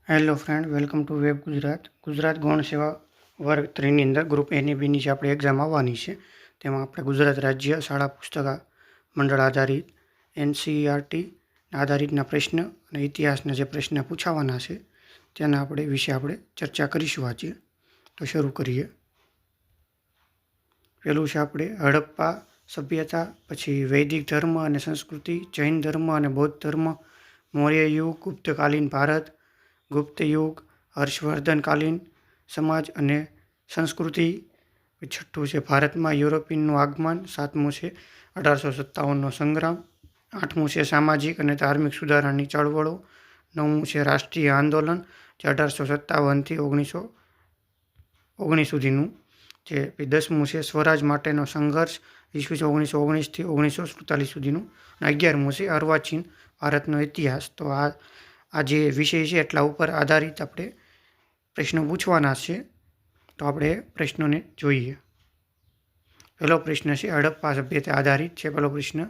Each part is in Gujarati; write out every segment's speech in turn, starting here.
Hello friend, welcome to web Gujarat. Gujarat ગૌણ સેવા વર્ગ 3ની અંદર ગ્રુપ એની બીની જે આપણે એક્ઝામ આવવાની છે તેમાં આપણે ગુજરાત રાજ્ય શાળા પુસ્તક મંડળ આધારિત NCERT આધારિતના પ્રશ્ન અને ઇતિહાસના જે પ્રશ્ન પૂછાવાના છે તેના વિશે આપણે ચર્ચા કરીશું આજે. તો શરૂ કરીએ. પહેલું છે આપણે હડપ્પા સભ્યતા, પછી વૈદિક ધર્મ અને સંસ્કૃતિ, જૈન ધર્મ અને બૌદ્ધ ધર્મ, મૌર્ય યુગ, ગુપ્તકાલીન ભારત, ગુપ્ત યુગ, હર્ષવર્ધનકાલીન સમાજ અને સંસ્કૃતિ. છઠ્ઠું છે ભારતમાં યુરોપિયનનું આગમન. સાતમું છે 1857નો સંગ્રામ. આઠમું છે સામાજિક અને ધાર્મિક સુધારાની ચળવળો. નવમું છે રાષ્ટ્રીય આંદોલન જે 1857થી 1919 સુધીનું. જે 10મું છે સ્વરાજ માટેનો સંઘર્ષ ઈસવીસન 1919થી 1947 સુધીનું. અને 11મું છે અર્વાચીન ભારતનો ઇતિહાસ. તો આ જે વિષય છે એટલા ઉપર આધારિત આપણે પ્રશ્નો પૂછવાના છે. તો આપણે પ્રશ્નોને જોઈએ. પહેલો પ્રશ્ન છે હડપ્પા સભ્યતા આધારિત છે. પહેલો પ્રશ્ન,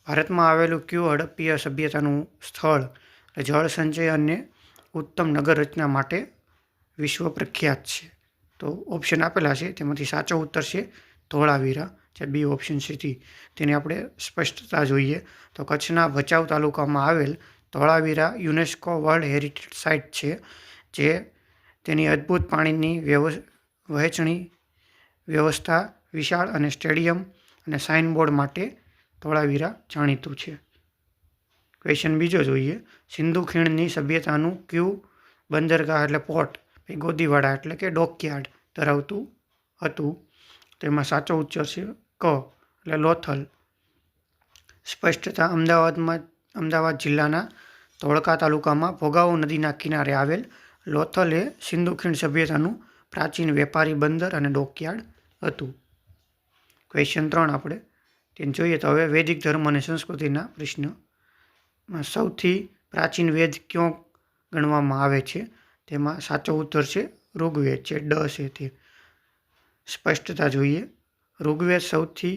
ભારતમાં આવેલું કયું હડપ્પીય સભ્યતાનું સ્થળ જળ સંચય અને ઉત્તમ નગર રચના માટે વિશ્વ પ્રખ્યાત છે? તો ઓપ્શન આપેલા છે તેમાંથી સાચો ઉત્તર છે ધોળાવીરા, જે બી ઓપ્શન છે. તેની આપણે સ્પષ્ટતા જોઈએ તો કચ્છના ભચાઉ તાલુકામાં આવેલ Dholavira UNESCO world heritage site છે, જે તેની અદ્ભુત પાણીની વહેંચણી વ્યવસ્થા, વિશાળ અને સ્ટેડિયમ અને સાઇનબોર્ડ માટે ધોળાવીરા જાણીતું છે. ક્વેશ્ચન બીજો જોઈએ. સિંધુ ખીણની સભ્યતાનું કયું બંદરગાહ એટલે પોર્ટ ગોદીવાડા એટલે કે ડોકયાર્ડ ધરાવતું હતું? તેમાં સાચો ઉત્તર છે ક એટલે લોથલ. સ્પષ્ટતા, અમદાવાદ જિલ્લાના ધોળકા તાલુકામાં ભોગાવો નદીના કિનારે આવેલ લોથલ એ સિંધુ ખીણ સભ્યતાનું પ્રાચીન વેપારી બંદર અને ડોકયાર્ડ હતું. ક્વેશ્ચન 3 આપણે તેને જોઈએ તો હવે વૈદિક ધર્મ અને સંસ્કૃતિના પ્રશ્ન. સૌથી પ્રાચીન વેદ કયો ગણવામાં આવે છે? તેમાં સાચો ઉત્તર છે ઋગ્વેદ, જે ડ છે તે. સ્પષ્ટતા જોઈએ. ઋગ્વેદ સૌથી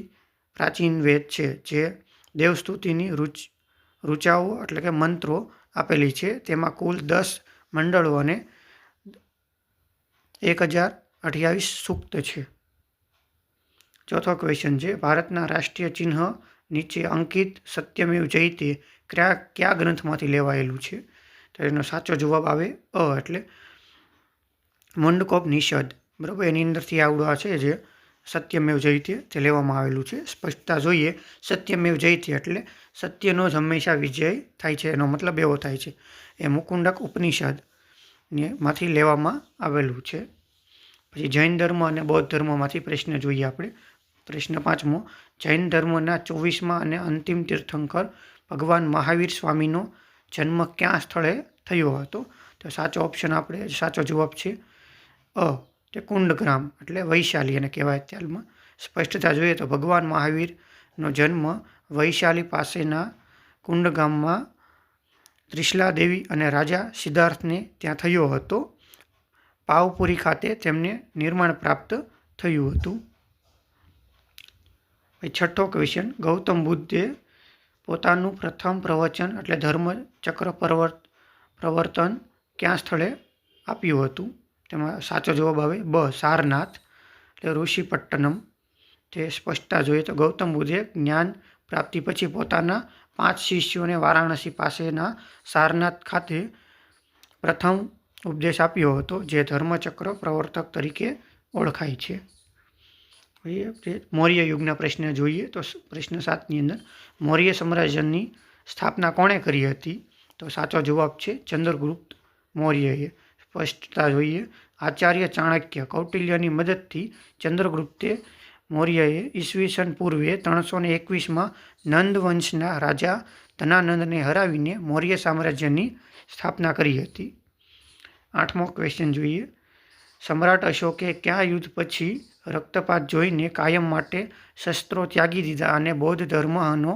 પ્રાચીન વેદ છે, જે દેવસ્તુતિની ઋચાઓ એટલે કે મંત્રો આપેલી છે. તેમાં કુલ 10 મંડળો અને 1028 સૂક્ત છે. ચોથો ક્વેશ્ચન છે ભારતના રાષ્ટ્રીય ચિહ્ન નીચે અંકિત સત્યમેવ જયતે કયા ગ્રંથમાંથી લેવાયેલું છે? તો એનો સાચો જવાબ આવે એટલે મુંડકોપનિષદ. બરાબર, એની અંદરથી આવડું છે જે સત્યમેવ જયતે તે લેવામાં આવેલું છે. સ્પષ્ટતા જોઈએ. સત્યમેવ જયતે એટલે સત્યનો જ હંમેશા વિજય થાય છે, એનો મતલબ એવો થાય છે. એ મુકુંડક ઉપનિષદ માંથી લેવામાં આવેલું છે. પછી જૈન ધર્મ અને બૌદ્ધ ધર્મમાંથી પ્રશ્ન જોઈએ આપણે. પ્રશ્ન 5મો, જૈન ધર્મના 24મા અને અંતિમ તીર્થંકર ભગવાન મહાવીર સ્વામીનો જન્મ ક્યાં સ્થળે થયો હતો? તો સાચો ઓપ્શન સાચો જવાબ છે તે કુંડગ્રામ એટલે વૈશાલી એને કહેવાય ત્યારમાં. સ્પષ્ટતા જોઈએ તો ભગવાન મહાવીરનો જન્મ વૈશાલી પાસેના કુંડગામમાં ત્રિશલા દેવી અને રાજા સિદ્ધાર્થને ત્યાં થયો હતો. પાવપુરી ખાતે તેમને નિર્માણ પ્રાપ્ત થયું હતું. છઠ્ઠો ક્વેશ્ચન, ગૌતમ બુદ્ધે પોતાનું પ્રથમ પ્રવચન એટલે ધર્મચક્ર પ્રવર્તન ક્યાં સ્થળે આપ્યું હતું? તેમાં સાચો જવાબ આવે બ સારનાથ એટલે ઋષિપટ્ટનમ. તે સ્પષ્ટતા જોઈએ તો ગૌતમ બુદ્ધે જ્ઞાન પ્રાપ્તિ પછી પોતાના 5 શિષ્યોને વારાણસી પાસેના સારનાથ ખાતે પ્રથમ ઉપદેશ આપ્યો હતો, જે ધર્મચક્ર પ્રવર્તક તરીકે ઓળખાય છે. મૌર્ય યુગના પ્રશ્ન જોઈએ તો પ્રશ્ન 7ની અંદર મૌર્ય સામ્રાજ્યની સ્થાપના કોણે કરી હતી? તો સાચો જવાબ છે ચંદ્રગુપ્ત મૌર્યએ. સ્પષ્ટતા જોઈએ. આચાર્ય ચાણક્ય કૌટિલ્યની મદદથી ચંદ્રગુપ્તે મૌર્યએ ઈસવીસન પૂર્વે 321માં નંદ વંશના રાજા ધનાનંદને હરાવીને મૌર્ય સામ્રાજ્યની સ્થાપના કરી હતી. 8મો ક્વેશ્ચન જોઈએ. સમ્રાટ અશોકે કયા યુદ્ધ પછી રક્તપાત જોઈને કાયમ માટે શસ્ત્રો ત્યાગી દીધા અને બૌદ્ધ ધર્મનો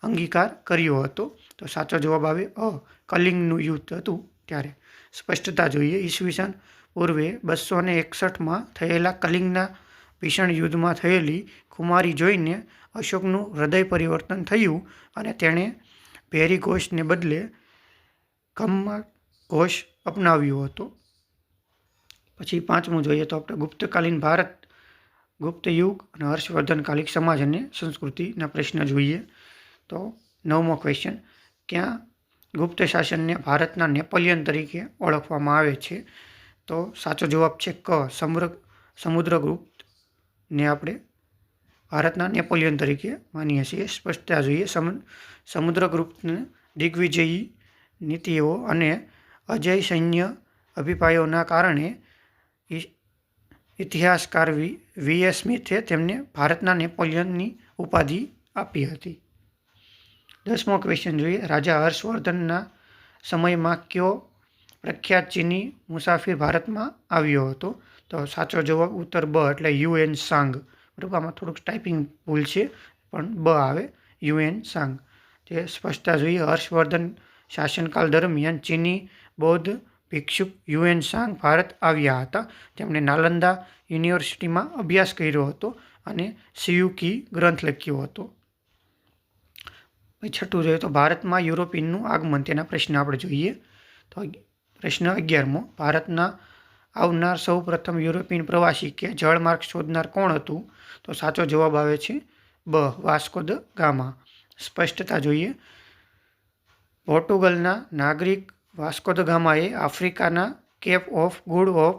અંગીકાર કર્યો હતો? તો સાચો જવાબ આવે કલિંગનું યુદ્ધ હતું ત્યારે. સ્પષ્ટતા જોઈએ. ઈસવીસન પૂર્વે 261માં થયેલા કલિંગના ભીષણ યુદ્ધમાં થયેલી ખુમારી જોઈને અશોકનું હૃદય પરિવર્તન થયું અને તેણે ભેરી ઘોષને બદલે ઘોષ અપનાવ્યો હતો. પછી 5મું જોઈએ તો આપણે ગુપ્તકાલીન ભારત, ગુપ્ત યુગ અને હર્ષવર્ધનકાલિક સમાજ અને સંસ્કૃતિના પ્રશ્ન જોઈએ. તો 9મો ક્વેશ્ચન, ક્યાં ગુપ્ત શાસનને ભારતના નેપોલિયન તરીકે ઓળખવામાં આવે છે? તો સાચો જવાબ છે ક, સમુદ્રગુપ્તને આપણે ભારતના નેપોલિયન તરીકે માનીએ છીએ. સ્પષ્ટતા જોઈએ. સમુદ્રગુપ્તને દિગ્વિજયી નીતિઓ અને અજય સૈન્ય અભિપ્રાયોના કારણે ઇતિહાસકાર વી.એસ. સ્મિથે તેમને ભારતના નેપોલિયનની ઉપાધિ આપી હતી. 10મો ક્વેશ્ચન જોઈએ. રાજા હર્ષવર્ધનના સમયમાં કયો પ્રખ્યાત ચીની મુસાફિર ભારતમાં આવ્યો હતો? તો સાચો જવાબ ઉત્તર બ, એટલે યુએન સાંગ. બરાબર, આમાં થોડુંક ટાઈપિંગ ભૂલ છે પણ બ આવે, યુએન સાંગ. તે સ્પષ્ટતા જોઈએ. હર્ષવર્ધન શાસનકાળ દરમિયાન ચીની બૌદ્ધ ભિક્ષુક યુએન સાંગ ભારત આવ્યા હતા. તેમણે નાલંદા યુનિવર્સિટીમાં અભ્યાસ કર્યો હતો અને સિયુકી ગ્રંથ લખ્યો હતો. પછી 6થું જોઈએ તો ભારતમાં યુરોપિયનનું આગમન, તેના પ્રશ્ન આપણે જોઈએ. તો પ્રશ્ન 11મો, ભારતના આવનાર સૌ પ્રથમ યુરોપિયન પ્રવાસી કે જળમાર્ગ શોધનાર કોણ હતું? તો સાચો જવાબ આવે છે બ, વાસ્કો દ ગામા. સ્પષ્ટતા જોઈએ. પોર્ટુગલના નાગરિક વાસ્કો દ ગામાએ આફ્રિકાના કેપ ઓફ ગુડ હોપ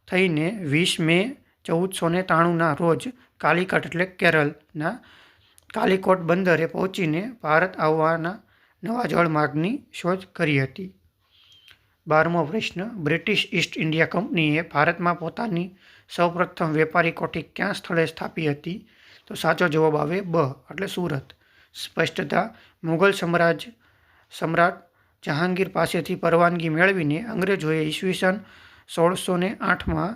થઈને 20 મે 1493ના રોજ કાલિકટ એટલે કેરળના કાલિકોટ બંદરે પહોંચીને ભારત આવવાના નવા જળમાર્ગની શોધ કરી હતી. 12મો પ્રશ્ન, બ્રિટિશ ઈસ્ટ ઇન્ડિયા કંપનીએ ભારતમાં પોતાની સૌપ્રથમ વેપારી કોઠી ક્યાં સ્થળે સ્થાપી હતી? તો સાચો જવાબ આવે બ, એટલે સુરત. સ્પષ્ટતા, મુઘલ સમ્રાટ જહાંગીર પાસેથી પરવાનગી મેળવીને અંગ્રેજોએ ઈસવીસન 1608માં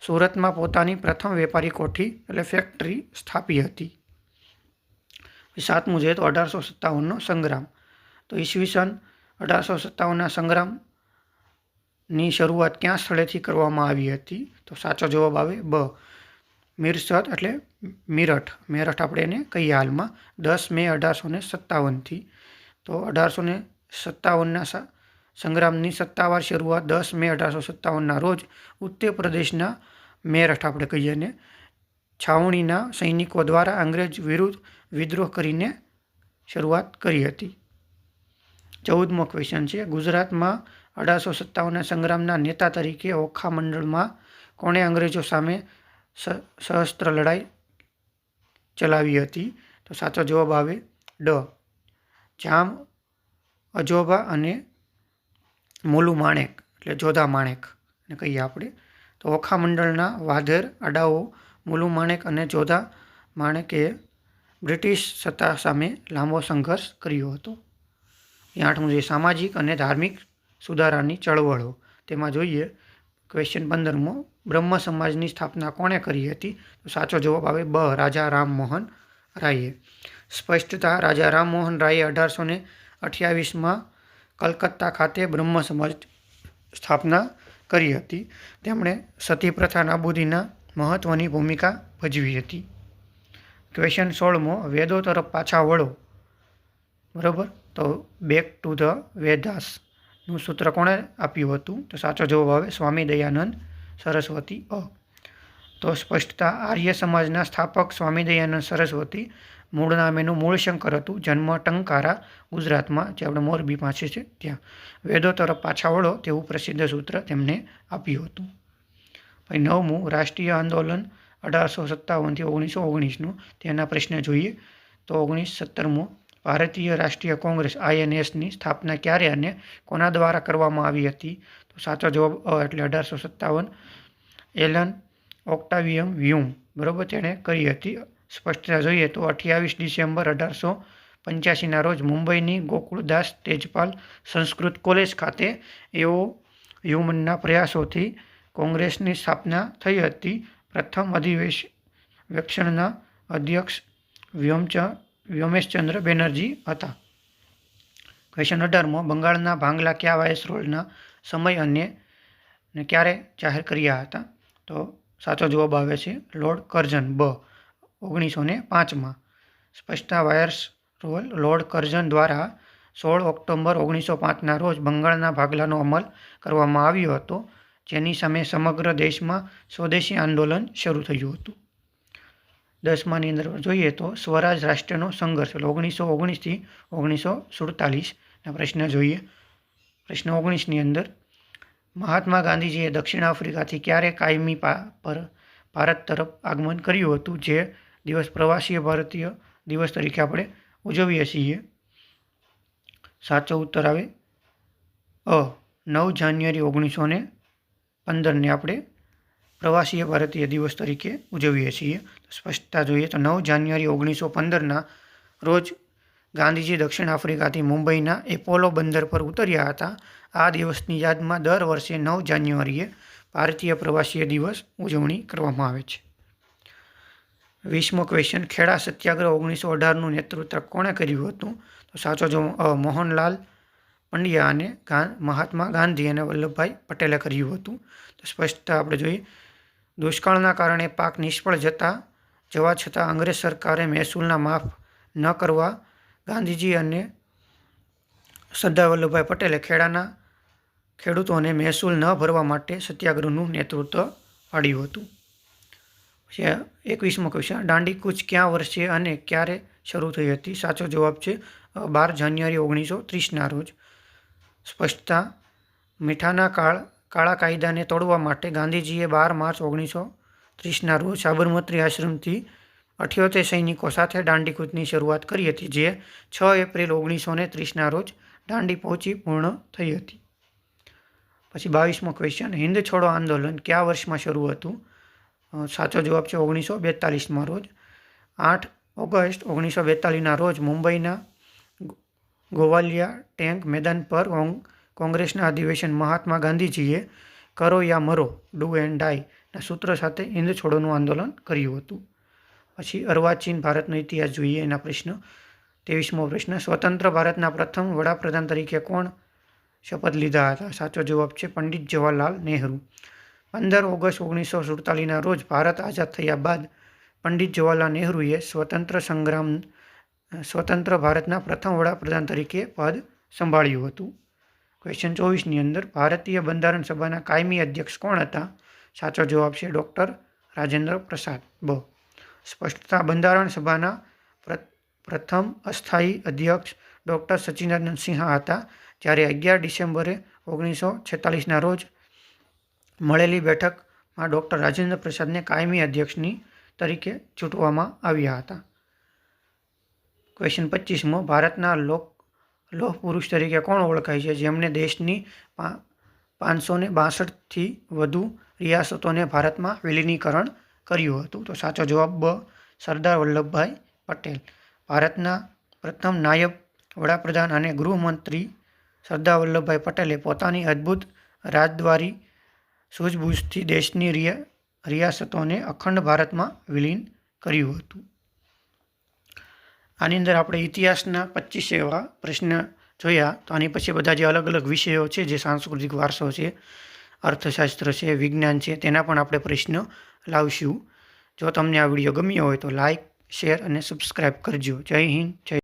સુરતમાં પોતાની પ્રથમ વેપારી કોઠી એટલે ફેક્ટરી સ્થાપી હતી. 7મું જોઈએ તો 1857નો સંગ્રામ. તો ઈસવીસન 1857ના સંગ્રામની શરૂઆત ક્યાં સ્થળેથી કરવામાં આવી હતી? તો સાચો જવાબ આવે બ, મિરસત એટલે મેરઠ આપણે એને કહીએ હાલમાં, 10 મે 1857થી. તો 1857ના સંગ્રામની સત્તાવાર શરૂઆત 10 મે 1857ના રોજ ઉત્તર પ્રદેશના મેરઠ આપણે કહીએ ને છાવણીના સૈનિકો દ્વારા અંગ્રેજ વિરુદ્ધ વિદ્રોહ કરીને શરૂઆત કરી હતી. 14મો ક્વેશ્ચન છે, ગુજરાતમાં 1857ના સંગ્રામના નેતા તરીકે ઓખા મંડળમાં કોણે અંગ્રેજો સામે સશસ્ત્ર લડાઈ ચલાવી હતી? તો સાચો જવાબ આવે ડ, જામ અજોબા અને મોલુ માણેક એટલે જોધા માણેક ને કહીએ આપણે. તો ઓખા મંડળના વાધેર અડાઓ મોલુ માણેક અને જોધા માણેકે બ્રિટિશ સત્તા સામે લાંબો સંઘર્ષ કર્યો હતો. 8મું છે, સામાજિક અને ધાર્મિક સુધારાની ચળવળો. તેમાં જોઈએ ક્વેશ્ચન 15મો, બ્રહ્મ સમાજની સ્થાપના કોણે કરી હતી? તો સાચો જવાબ આવે બ, રાજા રામમોહન રાયે. સ્પષ્ટતા, રાજા રામમોહન રાયે 1828માં કલકત્તા ખાતે બ્રહ્મ સમાજ સ્થાપના કરી હતી. તેમણે સતી પ્રથા નાબૂદીના મહત્વની ભૂમિકા ભજવી હતી. ક્વેશ્ચન 16મો, વેદો તરફ પાછા વળો. બરાબર, તો બેક ટુ ધ વેદાસનું સૂત્ર કોણે આપ્યું હતું? તો સાચો જવાબ આવે સ્વામી દયાનંદ સરસ્વતી અ. તો સ્પષ્ટતા, આર્ય સમાજના સ્થાપક સ્વામી દયાનંદ સરસ્વતી, મૂળ નામ એનું મૂળશંકર હતું. જન્મ ટંકારા, ગુજરાતમાં, જે આપણે મોરબી પાસે છે ત્યાં. વેદો તરફ પાછા વળો તેવું પ્રસિદ્ધ સૂત્ર તેમને આપ્યું હતું. પછી 9મું, રાષ્ટ્રીય આંદોલન 1857થી 1919નું, તેના પ્રશ્ન જોઈએ. તો 17મો, ભારતીય રાષ્ટ્રીય કોંગ્રેસ INSની સ્થાપના ક્યારે અને કોના દ્વારા કરવામાં આવી હતી? તો સાચો જવાબ અ, એટલે 1857 એલન ઓક્ટાવિયમ હ્યુમ, બરાબર, તેણે કરી હતી. સ્પષ્ટતા જોઈએ તો 28 ડિસેમ્બર 1885ના રોજ મુંબઈની ગોકુળદાસ તેજપાલ સંસ્કૃત કોલેજ ખાતે એઓ હ્યુમનના પ્રયાસોથી કોંગ્રેસની સ્થાપના થઈ હતી. પ્રથમ અધિવેશનના અધ્યક્ષ વ્યોમેશચંદ્ર બેનર્જી હતા. ક્વેશ્ચન 18મો, બંગાળના ભાંગલા કયા વાયસરોયના સમય અને ક્યારે જાહેર કર્યા હતા? તો સાચો જવાબ આવે છે લોર્ડ કર્ઝન બ, 1905માં. સ્પષ્ટતા, વાયસરોય લોર્ડ કર્ઝન દ્વારા 16 ઓક્ટોબર 1905ના રોજ બંગાળના ભાગલાનો અમલ કરવામાં આવ્યો હતો, જેની સામે સમગ્ર દેશમાં સ્વદેશી આંદોલન શરૂ થયું હતું. 10માની અંદર જોઈએ તો સ્વરાજ રાષ્ટ્રનો સંઘર્ષ, એટલે 1919થી 1947ના પ્રશ્ન જોઈએ. પ્રશ્ન 19ની અંદર મહાત્મા ગાંધીજીએ દક્ષિણ આફ્રિકાથી ક્યારે કાયમી ભારત તરફ આગમન કર્યું હતું, જે દિવસ પ્રવાસીય ભારતીય દિવસ તરીકે આપણે ઉજવીએ છીએ? સાચો ઉત્તર આવે 9 જાન્યુઆરી 1915ને આપણે પ્રવાસીય ભારતીય દિવસ તરીકે ઉજવીએ છીએ. સ્પષ્ટતા જોઈએ તો 9 જાન્યુઆરી 1915ના રોજ ગાંધીજી દક્ષિણ આફ્રિકાથી મુંબઈના એપોલો બંદર પર ઉતર્યા હતા. આ દિવસની યાદમાં દર વર્ષે 9 જાન્યુઆરીએ ભારતીય પ્રવાસીય દિવસ ઉજવણી કરવામાં આવે છે. 20મો ક્વેશ્ચન, ખેડા સત્યાગ્રહ 1918નું નેતૃત્વ કોણે કર્યું હતું? તો સાચો જવાબ મોહનલાલ પંડ્યા અને મહાત્મા ગાંધી અને વલ્લભભાઈ પટેલે કર્યું હતું. તો સ્પષ્ટતા આપણે જોઈએ, દુષ્કાળના કારણે પાક નિષ્ફળ જવા છતાં અંગ્રેજ સરકારે મહેસૂલના માફ ન કરવા ગાંધીજી અને સરદાર વલ્લભભાઈ પટેલે ખેડાના ખેડૂતોને મહેસૂલ ન ભરવા માટે સત્યાગ્રહનું નેતૃત્વ પાડ્યું હતું. પછી 21મો ક્વેશ્ચન, દાંડી કૂચ કયા વર્ષે અને ક્યારે શરૂ થઈ હતી? સાચો જવાબ છે 12 જાન્યુઆરી 1930ના રોજ. સ્પષ્ટતા, મીઠાના કાળા કાયદાને તોડવા માટે ગાંધીજીએ 12 માર્ચ 1930ના રોજ સાબરમતી આશ્રમથી 78 સૈનિકો સાથે દાંડી કૂચની શરૂઆત કરી હતી, જે 6 એપ્રિલ 1930ના રોજ દાંડી પહોંચી પૂર્ણ થઈ હતી. પછી 22મો ક્વેશ્ચન, હિન્દ છોડો આંદોલન કયા વર્ષમાં શરૂ હતું? સાચો જવાબ છે 1942માં રોજ. 8 ઓગસ્ટ 1942ના રોજ મુંબઈના ગોવાલિયા ટેંક મેદાન પર કોંગ્રેસના અધિવેશન મહાત્મા ગાંધીજીએ કરો યા મરો, ડુ એન્ડ ડાયના સૂત્ર સાથે હિન્દ છોડોનું આંદોલન કર્યું હતું. પછી અર્વાચીન ભારતનો ઇતિહાસ જોઈએ એના પ્રશ્ન. 23મો પ્રશ્ન, સ્વતંત્ર ભારતના પ્રથમ વડાપ્રધાન તરીકે કોણ શપથ લીધા હતા? સાચો જવાબ છે પંડિત જવાહરલાલ નહેરુ. 15 ઓગસ્ટ 1947ના રોજ ભારત આઝાદ થયા બાદ પંડિત જવાહરલાલ નહેરુએ સ્વતંત્ર ભારતના પ્રથમ વડાપ્રધાન તરીકે પદ સંભાળ્યું હતું. ક્વેશ્ચન 24ની અંદર ભારતીય બંધારણ સભાના કાયમી અધ્યક્ષ કોણ હતા? સાચો જવાબ છે ડૉક્ટર રાજેન્દ્ર પ્રસાદ. સ્પષ્ટતા, બંધારણ સભાના પ્રથમ અસ્થાયી અધ્યક્ષ ડૉક્ટર સચ્ચિદાનંદ સિન્હા હતા, જ્યારે 11 ડિસેમ્બરે 1946ના રોજ મળેલી બેઠકમાં ડૉક્ટર રાજેન્દ્ર પ્રસાદને કાયમી અધ્યક્ષની તરીકે ચૂંટવામાં આવ્યા હતા. ક્વેશ્ચન 25મો, ભારતના લોહ પુરુષ તરીકે કોણ ઓળખાય છે, જેમણે દેશની 562થી વધુ રિયાસતોને ભારતમાં વિલીનીકરણ કર્યું હતું? તો સાચો જવાબ બ, સરદાર વલ્લભભાઈ પટેલ. ભારતના પ્રથમ નાયબ વડાપ્રધાન અને ગૃહમંત્રી સરદાર વલ્લભભાઈ પટેલે પોતાની અદ્ભુત રાજદ્વારી સૂઝબૂઝથી દેશની રિયાસતોને અખંડ ભારતમાં વિલીન કર્યું હતું. આની અંદર આપણે ઇતિહાસના 25 એવા પ્રશ્ન જોયા. તો આની પછી બધા જે અલગ અલગ વિષયો છે, જે સાંસ્કૃતિક વારસો છે, અર્થશાસ્ત્ર છે, વિજ્ઞાન છે, તેના પણ આપણે પ્રશ્ન લાવશું. જો તમને આ વિડીયો ગમ્યો હોય તો લાઇક, શેર અને સબસ્ક્રાઈબ કરજો. જય હિન્દ, જય